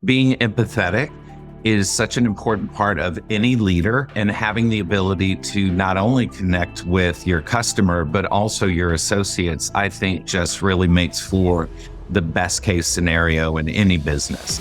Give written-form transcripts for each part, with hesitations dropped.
Being empathetic is such an important part of any leader, and having the ability to not only connect with your customer, but also your associates, I think just really makes for the best case scenario in any business.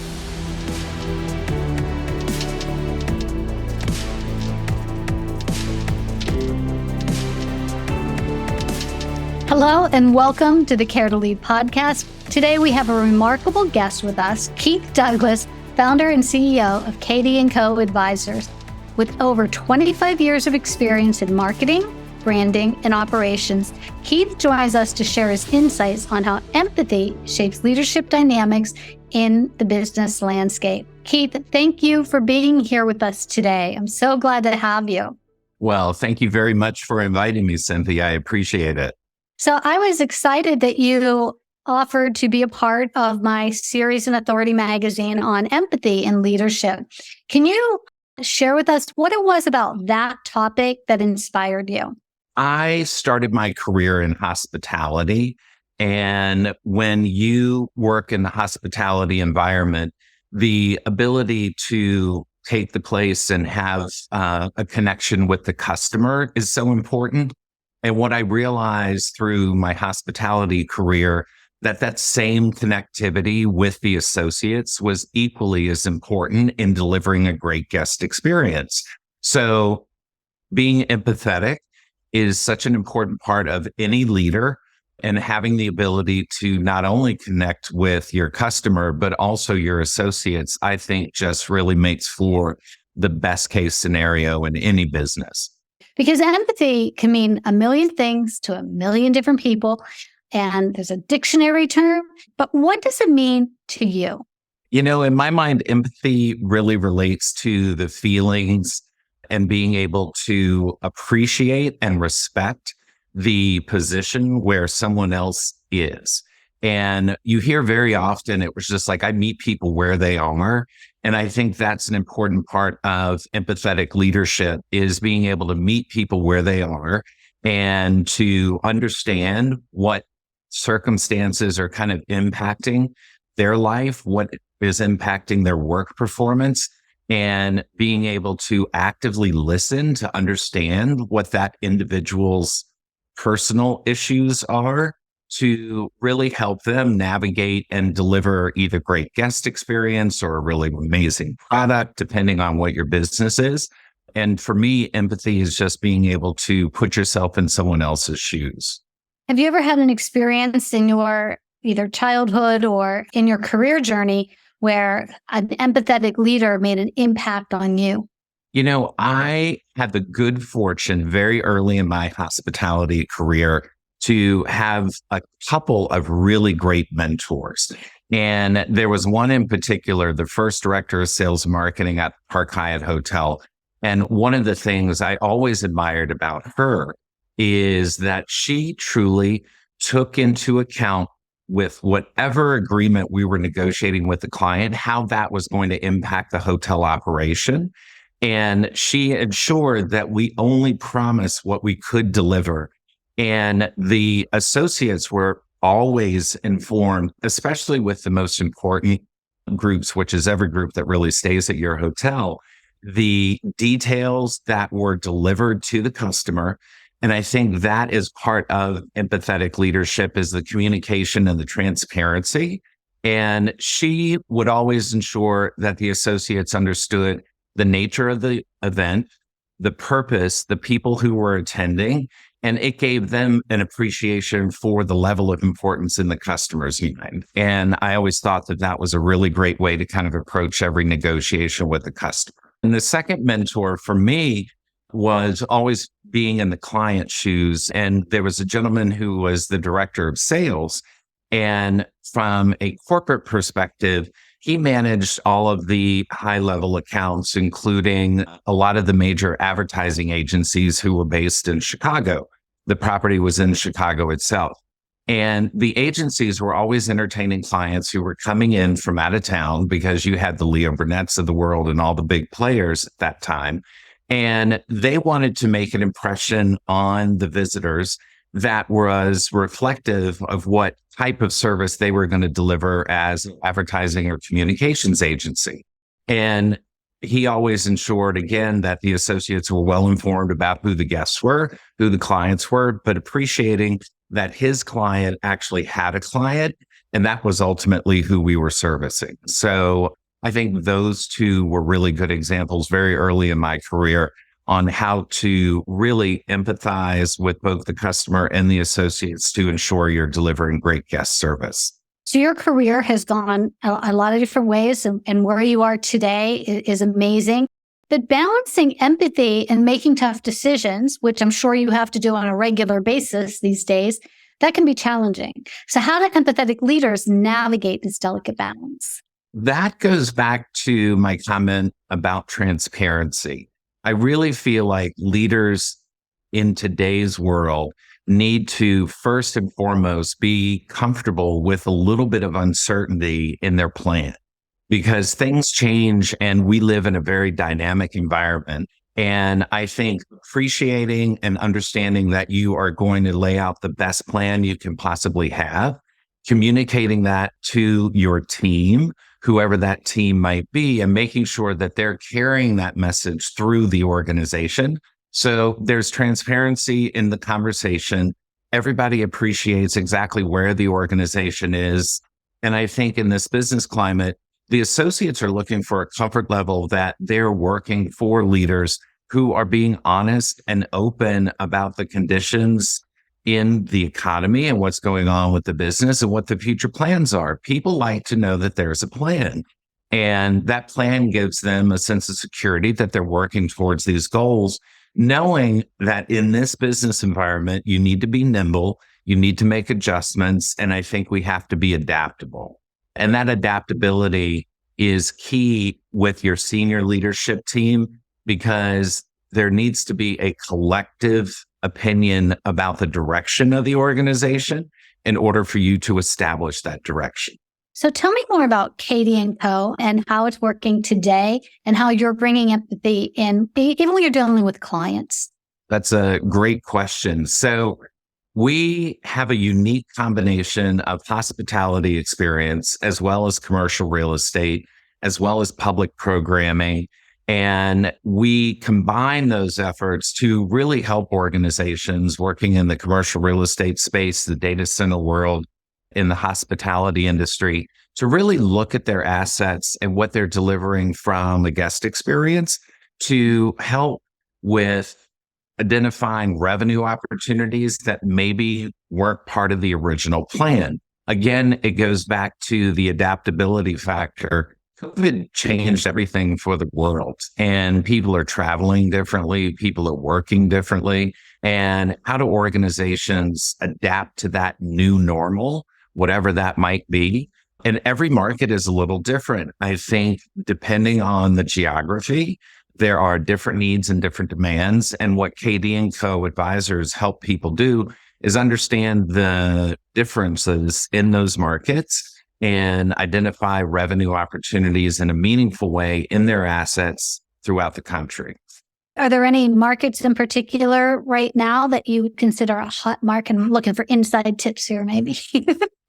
Hello and welcome to the Care to Lead podcast. Today we have a remarkable guest with us, Keith Douglas, founder and CEO of KD&CO Advisors. With over 25 years of experience in marketing, branding, and operations, Keith joins us to share his insights on how empathy shapes leadership dynamics in the business landscape. Keith, thank you for being here with us today. I'm so glad to have you. Well, thank you very much for inviting me, Cynthia. I appreciate it. So I was excited that you offered to be a part of my series in Authority magazine on empathy and leadership. Can you share with us what it was about that topic that inspired you? I started my career in hospitality. And when you work in the hospitality environment, the ability to take the place and have a connection with the customer is so important. And what I realized through my hospitality career, that same connectivity with the associates was equally as important in delivering a great guest experience. So being empathetic is such an important part of any leader, and having the ability to not only connect with your customer, but also your associates, I think just really makes for the best case scenario in any business. Because empathy can mean a million things to a million different people, and there's a dictionary term, but what does it mean to you? You know, in my mind, empathy really relates to the feelings and being able to appreciate and respect the position where someone else is. And you hear very often, it was just like, I meet people where they are. And I think that's an important part of empathetic leadership, is being able to meet people where they are and to understand what circumstances are kind of impacting their life, what is impacting their work performance, and being able to actively listen to understand what that individual's personal issues are, to really help them navigate and deliver either great guest experience or a really amazing product, depending on what your business is. And for me, empathy is just being able to put yourself in someone else's shoes. Have you ever had an experience in your either childhood or in your career journey where an empathetic leader made an impact on you? You know, I had the good fortune very early in my hospitality career to have a couple of really great mentors. And there was one in particular, the first director of sales and marketing at Park Hyatt Hotel. And one of the things I always admired about her is that she truly took into account, with whatever agreement we were negotiating with the client, how that was going to impact the hotel operation. And she ensured that we only promised what we could deliver. And the associates were always informed, especially with the most important groups, which is every group that really stays at your hotel, the details that were delivered to the customer. And I think that is part of empathetic leadership, is the communication and the transparency. And she would always ensure that the associates understood the nature of the event, the purpose, the people who were attending, and it gave them an appreciation for the level of importance in the customer's mind. And I always thought that was a really great way to kind of approach every negotiation with the customer. And the second mentor for me was always being in the client's shoes. And there was a gentleman who was the director of sales. And from a corporate perspective, he managed all of the high-level accounts, including a lot of the major advertising agencies who were based in Chicago. The property was in Chicago itself. And the agencies were always entertaining clients who were coming in from out of town, because you had the Leo Burnett's of the world and all the big players at that time. And they wanted to make an impression on the visitors that was reflective of what type of service they were going to deliver as an advertising or communications agency. And he always ensured, again, that the associates were well informed about who the guests were, who the clients were, but appreciating that his client actually had a client, and that was ultimately who we were servicing. So I think those two were really good examples very early in my career on how to really empathize with both the customer and the associates to ensure you're delivering great guest service. So your career has gone a lot of different ways, and where you are today is amazing. But balancing empathy and making tough decisions, which I'm sure you have to do on a regular basis these days, that can be challenging. So how do empathetic leaders navigate this delicate balance? That goes back to my comment about transparency. I really feel like leaders in today's world need to first and foremost be comfortable with a little bit of uncertainty in their plan, because things change and we live in a very dynamic environment. And I think appreciating and understanding that you are going to lay out the best plan you can possibly have, communicating that to your team, whoever that team might be, and making sure that they're carrying that message through the organization. So there's transparency in the conversation. Everybody appreciates exactly where the organization is. And I think in this business climate, the associates are looking for a comfort level that they're working for leaders who are being honest and open about the conditions in the economy and what's going on with the business and what the future plans are. People like to know that there's a plan, and that plan gives them a sense of security that they're working towards these goals, knowing that in this business environment, you need to be nimble, you need to make adjustments, and I think we have to be adaptable. And that adaptability is key with your senior leadership team, because there needs to be a collective opinion about the direction of the organization in order for you to establish that direction. So tell me more about KD&CO and how it's working today and how you're bringing empathy in, even when you're dealing with clients. That's a great question. So we have a unique combination of hospitality experience, as well as commercial real estate, as well as public programming. And we combine those efforts to really help organizations working in the commercial real estate space, the data center world, in the hospitality industry, to really look at their assets and what they're delivering from a guest experience to help with identifying revenue opportunities that maybe weren't part of the original plan. Again, it goes back to the adaptability factor. COVID changed everything for the world, and people are traveling differently. People are working differently. And how do organizations adapt to that new normal, whatever that might be? And every market is a little different. I think depending on the geography, there are different needs and different demands. And what KD&CO Advisors help people do is understand the differences in those markets and identify revenue opportunities in a meaningful way in their assets throughout the country. Are there any markets in particular right now that you would consider a hot market? I'm looking for inside tips here, maybe.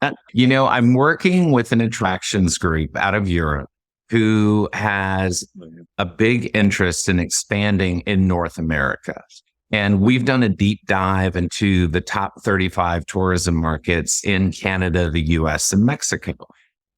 I'm working with an attractions group out of Europe who has a big interest in expanding in North America. And we've done a deep dive into the top 35 tourism markets in Canada, the US, and Mexico.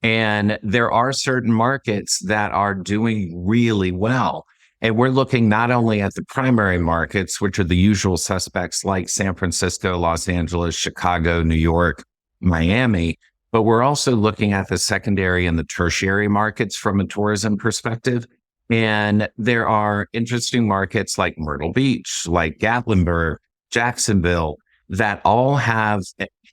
And there are certain markets that are doing really well. And we're looking not only at the primary markets, which are the usual suspects like San Francisco, Los Angeles, Chicago, New York, Miami, but we're also looking at the secondary and the tertiary markets from a tourism perspective. And there are interesting markets like Myrtle Beach, like Gatlinburg, Jacksonville, that all have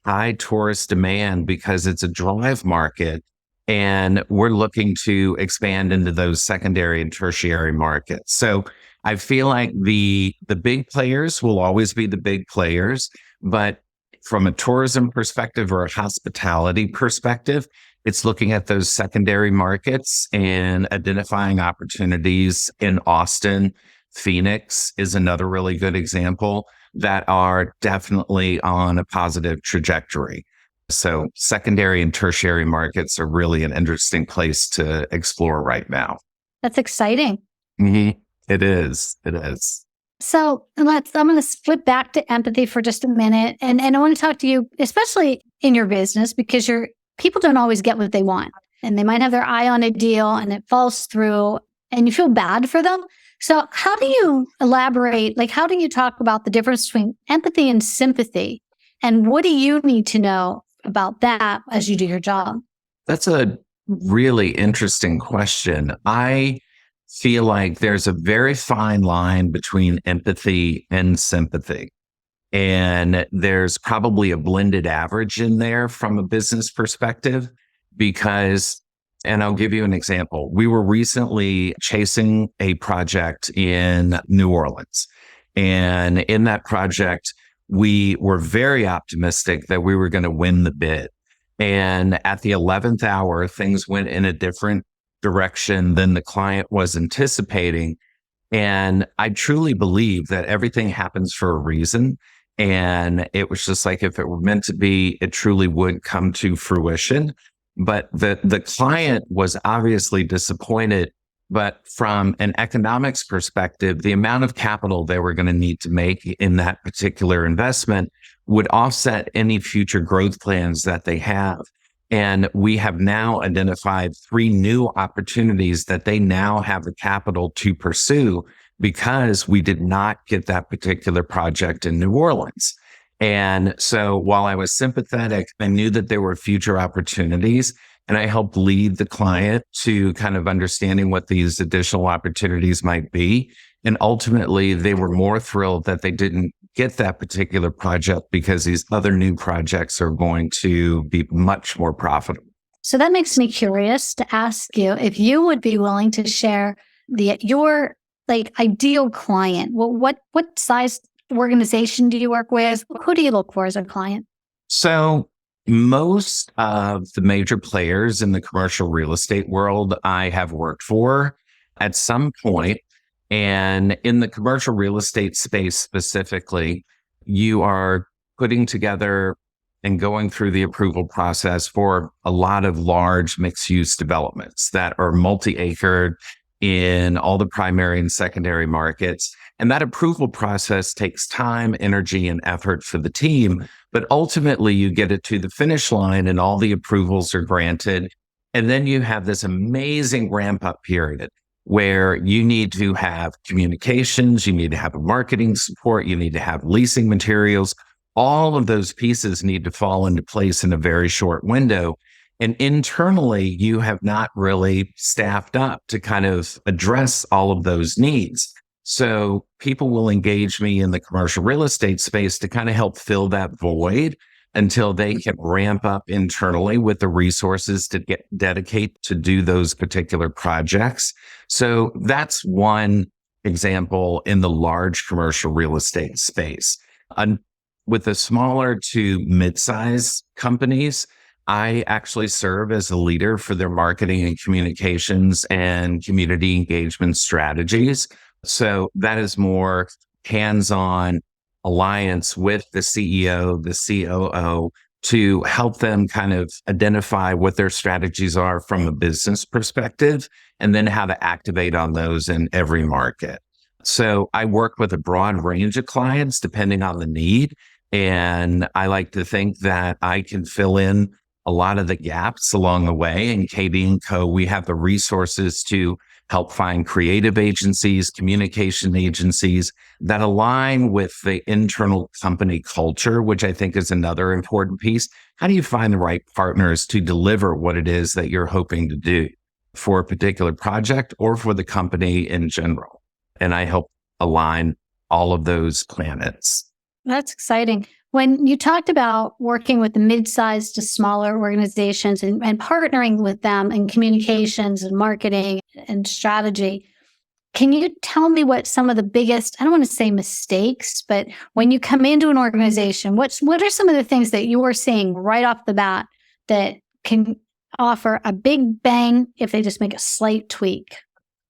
high tourist demand because it's a drive market. And we're looking to expand into those secondary and tertiary markets. So I feel like the big players will always be the big players, but from a tourism perspective or a hospitality perspective, it's looking at those secondary markets and identifying opportunities in Austin. Phoenix is another really good example that are definitely on a positive trajectory. So secondary and tertiary markets are really an interesting place to explore right now. That's exciting. Mm-hmm. It is. It is. So I'm going to flip back to empathy for just a minute. And I want to talk to you, especially in your business, because people don't always get what they want. And they might have their eye on a deal and it falls through and you feel bad for them. So how do you elaborate? Like, how do you talk about the difference between empathy and sympathy? And what do you need to know about that as you do your job? That's a really interesting question. I feel like there's a very fine line between empathy and sympathy. And there's probably a blended average in there from a business perspective because, and I'll give you an example. We were recently chasing a project in New Orleans. And in that project, we were very optimistic that we were going to win the bid. And at the 11th hour, things went in a different direction than the client was anticipating. And I truly believe that everything happens for a reason. And it was just like, if it were meant to be, it truly would come to fruition. But the client was obviously disappointed. But from an economics perspective, the amount of capital they were going to need to make in that particular investment would offset any future growth plans that they have. And we have now identified 3 new opportunities that they now have the capital to pursue because we did not get that particular project in New Orleans. And so while I was sympathetic, I knew that there were future opportunities, and I helped lead the client to kind of understanding what these additional opportunities might be. And ultimately, they were more thrilled that they didn't get that particular project because these other new projects are going to be much more profitable. So that makes me curious to ask you if you would be willing to share your ideal client. Well, what size organization do you work with? Who do you look for as a client? So most of the major players in the commercial real estate world I have worked for at some point. And in the commercial real estate space specifically, you are putting together and going through the approval process for a lot of large mixed-use developments that are multi-acred in all the primary and secondary markets. And that approval process takes time, energy, and effort for the team. But ultimately, you get it to the finish line and all the approvals are granted. And then you have this amazing ramp-up period where you need to have communications, you need to have a marketing support, you need to have leasing materials. All of those pieces need to fall into place in a very short window. And internally, you have not really staffed up to kind of address all of those needs. So people will engage me in the commercial real estate space to kind of help fill that void until they can ramp up internally with the resources to dedicate to do those particular projects. So that's one example in the large commercial real estate space. With the smaller to mid-size companies, I actually serve as a leader for their marketing and communications and community engagement strategies. So that is more hands-on alliance with the CEO, the COO, to help them kind of identify what their strategies are from a business perspective, and then how to activate on those in every market. So I work with a broad range of clients depending on the need. And I like to think that I can fill in a lot of the gaps along the way. In KD&CO, we have the resources to help find creative agencies, communication agencies that align with the internal company culture, which I think is another important piece. How do you find the right partners to deliver what it is that you're hoping to do for a particular project or for the company in general? And I help align all of those planets. That's exciting. When you talked about working with the mid-sized to smaller organizations and partnering with them in communications and marketing and strategy, can you tell me what some of the biggest, I don't want to say mistakes, but when you come into an organization, what are some of the things that you are seeing right off the bat that can offer a big bang if they just make a slight tweak?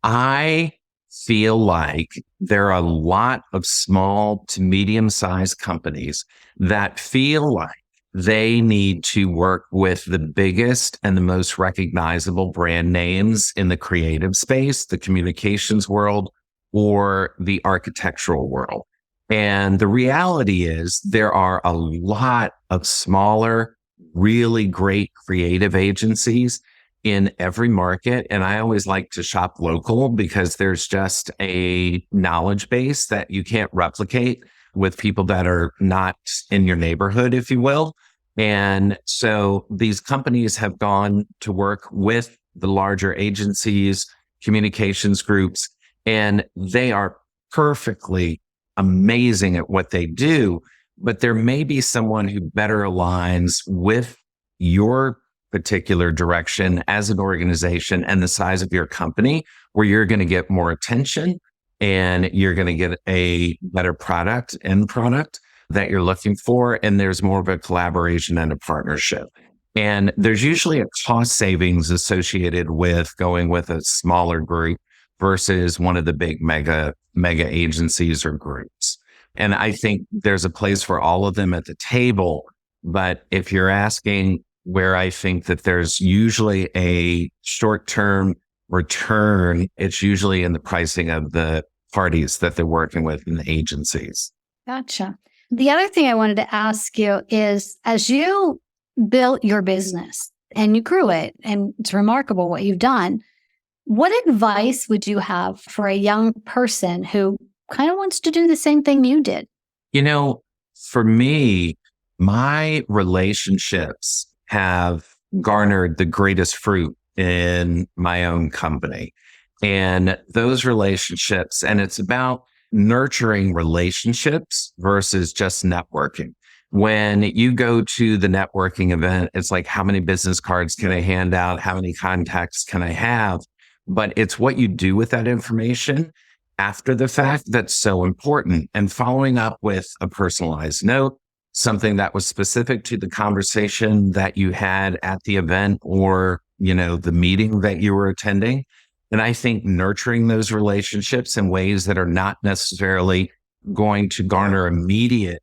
I feel like there are a lot of small to medium-sized companies that feel like they need to work with the biggest and the most recognizable brand names in the creative space, the communications world, or the architectural world. And the reality is there are a lot of smaller, really great creative agencies in every market. And I always like to shop local because there's just a knowledge base that you can't replicate with people that are not in your neighborhood, if you will. And so these companies have gone to work with the larger agencies, communications groups, and they are perfectly amazing at what they do. But there may be someone who better aligns with your particular direction as an organization and the size of your company, where you're going to get more attention and you're going to get a better end product that you're looking for. And there's more of a collaboration and a partnership. And there's usually a cost savings associated with going with a smaller group versus one of the big mega agencies or groups. And I think there's a place for all of them at the table. But if you're asking where I think that there's usually a short-term return, it's usually in the pricing of the parties that they're working with in the agencies. Gotcha. The other thing I wanted to ask you is, as you built your business and you grew it, and it's remarkable what you've done, what advice would you have for a young person who kind of wants to do the same thing you did? For me, my relationships have garnered the greatest fruit in my own company. And those relationships, and it's about nurturing relationships versus just networking. When you go to the networking event, it's like, how many business cards can I hand out? How many contacts can I have? But it's what you do with that information after the fact that's so important. And following up with a personalized note, something that was specific to the conversation that you had at the event or, the meeting that you were attending. And I think nurturing those relationships in ways that are not necessarily going to garner immediate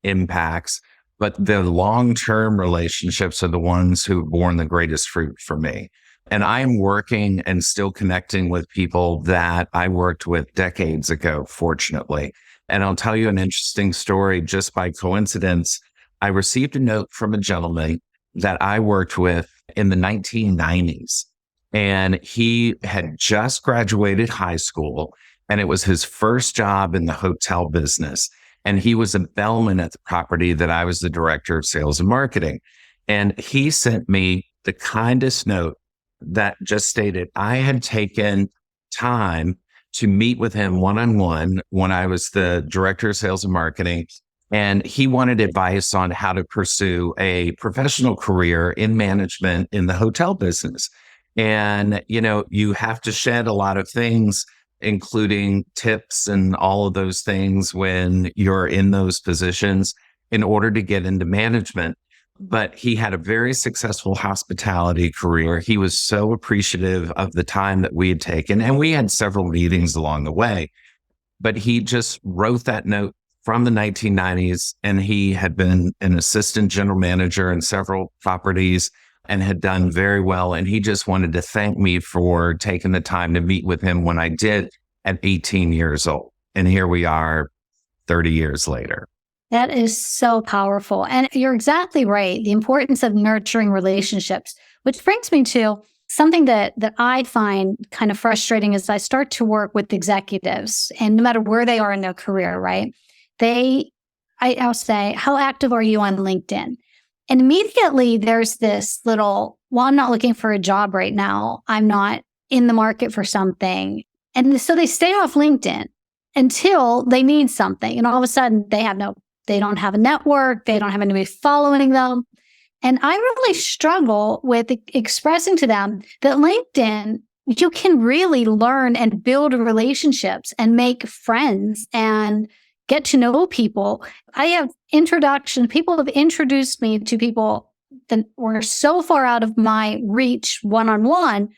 impacts, but the long-term relationships are the ones who have borne the greatest fruit for me. And I'm working and still connecting with people that I worked with decades ago, fortunately. And I'll tell you an interesting story. Just by coincidence, I received a note from a gentleman that I worked with in the 1990s. And he had just graduated high school, and it was his first job in the hotel business. And he was a bellman at the property that I was the director of sales and marketing. And he sent me the kindest note that just stated I had taken time to meet with him one-on-one when I was the director of sales and marketing. And he wanted advice on how to pursue a professional career in management in the hotel business. And, you have to shed a lot of things, including tips and all of those things when you're in those positions in order to get into management. But he had a very successful hospitality career. He was so appreciative of the time that we had taken, and we had several meetings along the way. But he just wrote that note from the 1990s, and he had been an assistant general manager in several properties and had done very well. And he just wanted to thank me for taking the time to meet with him when I did at 18 years old. And here we are 30 years later. That is so powerful. And you're exactly right. The importance of nurturing relationships, which brings me to something that I find kind of frustrating as I start to work with executives, and no matter where they are in their career, right? I'll say, how active are you on LinkedIn? And immediately there's this little, well, I'm not looking for a job right now. I'm not in the market for something. And so they stay off LinkedIn until they need something. And all of a sudden they don't have a network. They don't have anybody following them. And I really struggle with expressing to them that LinkedIn, you can really learn and build relationships and make friends and get to know people. I have people have introduced me to people that were so far out of my reach one-on-one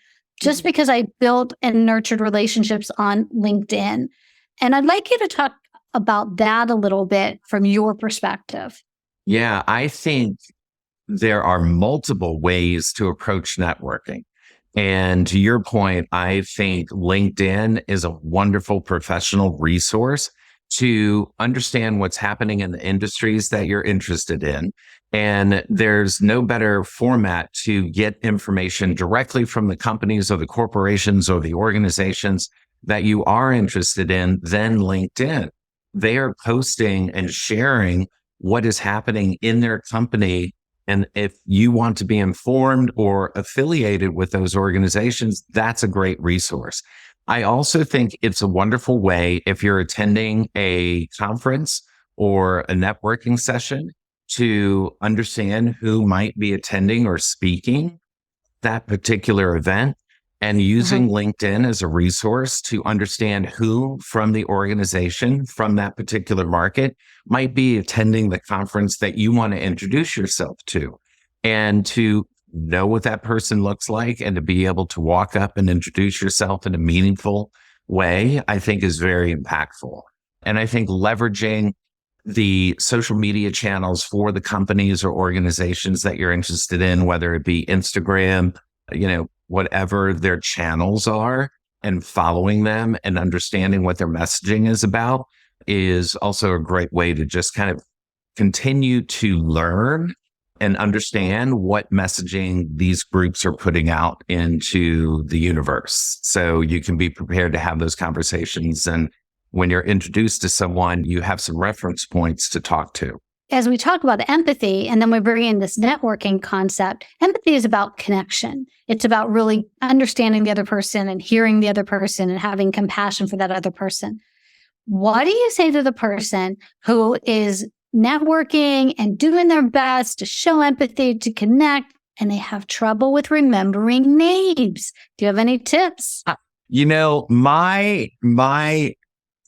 just because I built and nurtured relationships on LinkedIn. And I'd like you to talk about that a little bit from your perspective. Yeah, I think there are multiple ways to approach networking. And to your point, I think LinkedIn is a wonderful professional resource to understand what's happening in the industries that you're interested in. And there's no better format to get information directly from the companies or the corporations or the organizations that you are interested in than LinkedIn. They are posting and sharing what is happening in their company. And if you want to be informed or affiliated with those organizations, that's a great resource. I also think it's a wonderful way if you're attending a conference or a networking session to understand who might be attending or speaking that particular event, and using LinkedIn as a resource to understand who from the organization from that particular market might be attending the conference that you want to introduce yourself to, and to know what that person looks like and to be able to walk up and introduce yourself in a meaningful way, I think is very impactful. And I think leveraging the social media channels for the companies or organizations that you're interested in, whether it be Instagram, whatever their channels are, and following them and understanding what their messaging is about is also a great way to just kind of continue to learn and understand what messaging these groups are putting out into the universe. So you can be prepared to have those conversations. And when you're introduced to someone, you have some reference points to talk to. As we talk about empathy, and then we bring in this networking concept, empathy is about connection. It's about really understanding the other person and hearing the other person and having compassion for that other person. What do you say to the person who is networking and doing their best to show empathy, to connect, and they have trouble with remembering names? Do you have any tips? My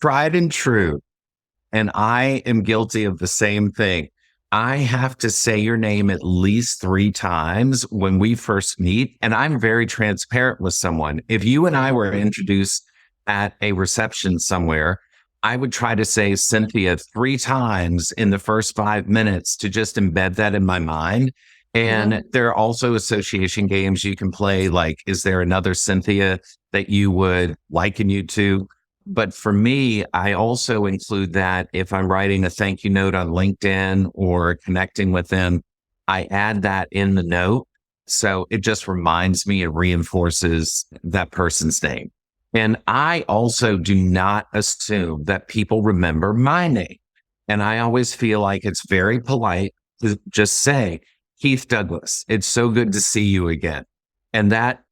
tried and true, and I am guilty of the same thing. I have to say your name at least 3 times when we first meet. And I'm very transparent with someone. If you and I were introduced at a reception somewhere, I would try to say Cynthia 3 times in the first 5 minutes to just embed that in my mind. And there are also association games you can play. Like, is there another Cynthia that you would liken you to? But for me, I also include that if I'm writing a thank you note on LinkedIn or connecting with them, I add that in the note. So it just reminds me and reinforces that person's name. And I also do not assume that people remember my name. And I always feel like it's very polite to just say, Keith Douglas, it's so good to see you again. And that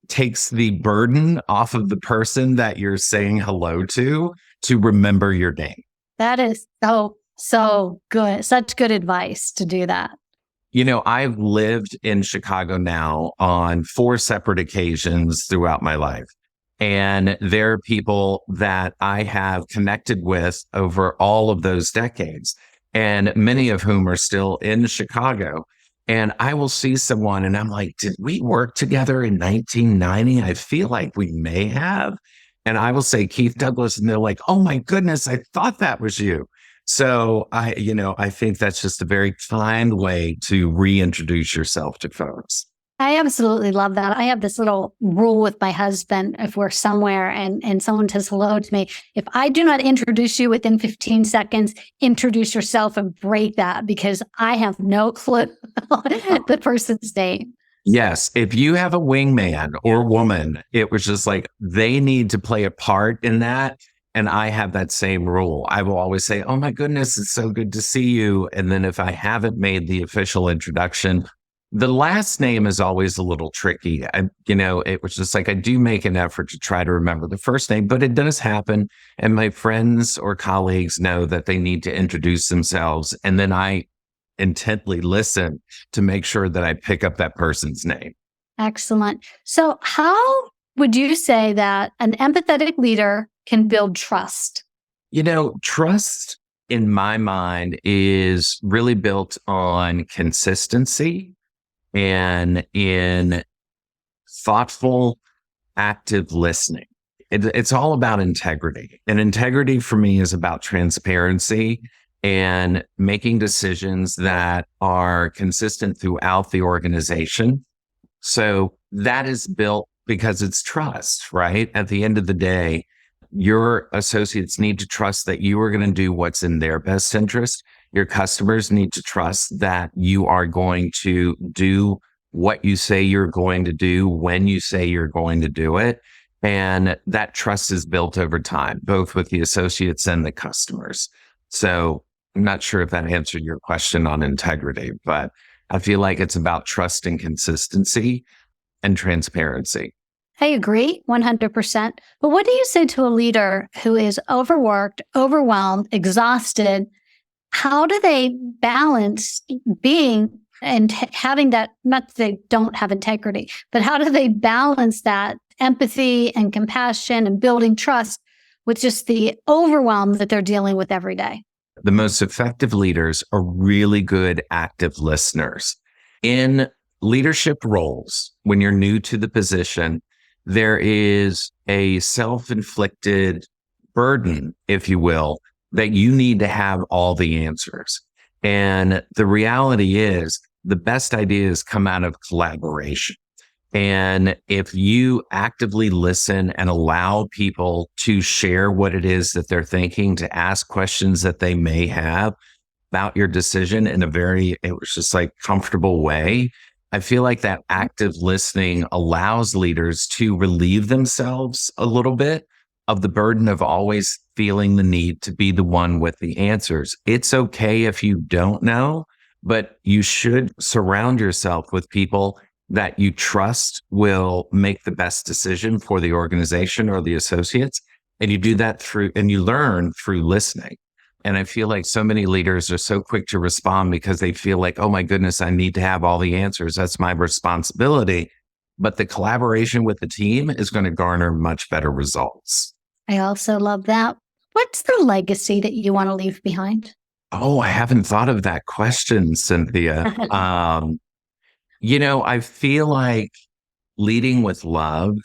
takes the burden off of the person that you're saying hello to remember your name. That is so good. Such good advice to do that. I've lived in Chicago now on 4 separate occasions throughout my life. And there are people that I have connected with over all of those decades, and many of whom are still in Chicago. And I will see someone and I'm like, did we work together in 1990? I feel like we may have. And I will say Keith Douglas, and they're like, oh my goodness, I thought that was you. So I think that's just a very kind way to reintroduce yourself to folks. I absolutely love that. I have this little rule with my husband. If we're somewhere and someone says hello to me, if I do not introduce you within 15 seconds, introduce yourself and break that, because I have no clue the person's name. Yes. If you have a wingman or woman, it was just like they need to play a part in that. And I have that same rule. I will always say, oh my goodness, it's so good to see you. And then if I haven't made the official introduction, the last name is always a little tricky. It was just like I do make an effort to try to remember the first name, but it does happen. And my friends or colleagues know that they need to introduce themselves. And then I intently listen to make sure that I pick up that person's name. Excellent. So how would you say that an empathetic leader can build trust? Trust in my mind is really built on consistency and in thoughtful, active listening. It's all about integrity. And integrity for me is about transparency and making decisions that are consistent throughout the organization. So that is built because it's trust, right? At the end of the day, your associates need to trust that you are going to do what's in their best interest. Your customers need to trust that you are going to do what you say you're going to do when you say you're going to do it. And that trust is built over time, both with the associates and the customers. So I'm not sure if that answered your question on integrity, but I feel like it's about trust and consistency and transparency. I agree 100%. But what do you say to a leader who is overworked, overwhelmed, exhausted? How do they balance being and having that, not that they don't have integrity, but how do they balance that empathy and compassion and building trust with just the overwhelm that they're dealing with every day? The most effective leaders are really good active listeners. In leadership roles, when you're new to the position, there is a self-inflicted burden, if you will, that you need to have all the answers. And the reality is the best ideas come out of collaboration. And if you actively listen and allow people to share what it is that they're thinking, to ask questions that they may have about your decision in a very, it was just like comfortable way, I feel like that active listening allows leaders to relieve themselves a little bit of the burden of always feeling the need to be the one with the answers. It's okay if you don't know, but you should surround yourself with people that you trust will make the best decision for the organization or the associates. And you do that and you learn through listening. And I feel like so many leaders are so quick to respond because they feel like, oh my goodness, I need to have all the answers. That's my responsibility. But the collaboration with the team is going to garner much better results. I also love that. What's the legacy that you want to leave behind? Oh, I haven't thought of that question, Cynthia. I feel like leading with love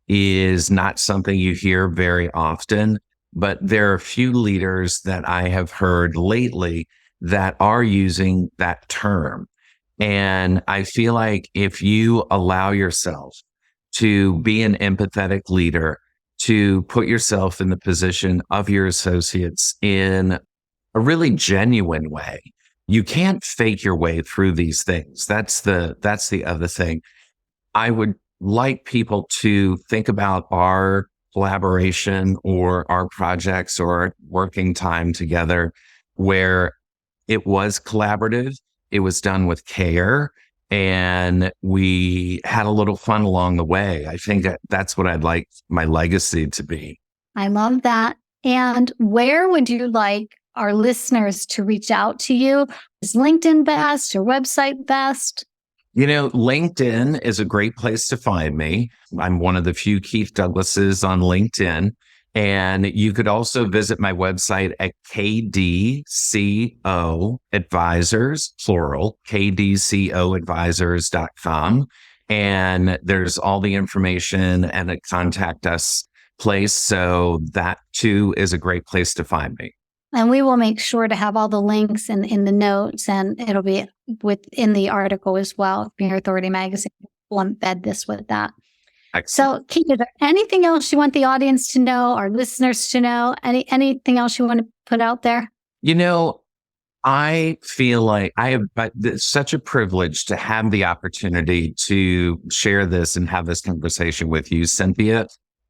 is not something you hear very often, but there are a few leaders that I have heard lately that are using that term. And I feel like if you allow yourself to be an empathetic leader, to put yourself in the position of your associates in a really genuine way, you can't fake your way through these things. That's the other thing. I would like people to think about our collaboration or our projects or working time together where it was collaborative, it was done with care, and we had a little fun along the way. I think that's what I'd like my legacy to be. I love that. And where would you like our listeners to reach out to you? Is LinkedIn best? Your website best? LinkedIn is a great place to find me. I'm one of the few Keith Douglases on LinkedIn. And you could also visit my website at KD&CO Advisors, plural, KD&COadvisors.com. And there's all the information and a contact us place. So that too is a great place to find me. And we will make sure to have all the links in the notes, and it'll be within the article as well. Premier Authority Magazine will embed this with that. Excellent. So, Keith, is there anything else you want the audience to know, our listeners to know? Anything else you want to put out there? I feel like it's such a privilege to have the opportunity to share this and have this conversation with you, Cynthia.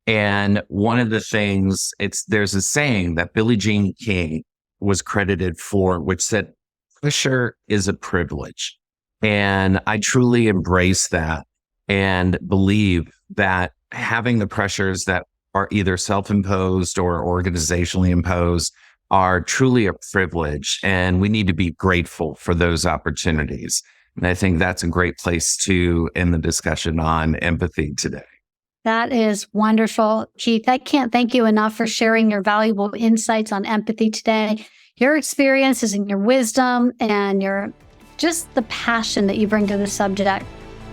And one of the things, there's a saying that Billie Jean King was credited for, which said, pressure is a privilege. And I truly embrace that and believe that having the pressures that are either self-imposed or organizationally imposed are truly a privilege. And we need to be grateful for those opportunities. And I think that's a great place to end the discussion on empathy today. That is wonderful, Keith. I can't thank you enough for sharing your valuable insights on empathy today. Your experiences and your wisdom and just the passion that you bring to the subject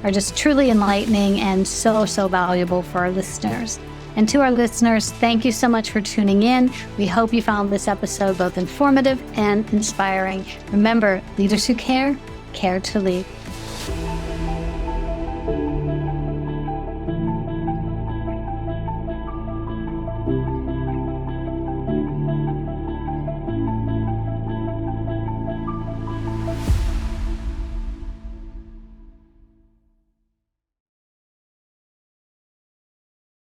are just truly enlightening and so, so valuable for our listeners. And to our listeners, thank you so much for tuning in. We hope you found this episode both informative and inspiring. Remember, leaders who care to lead.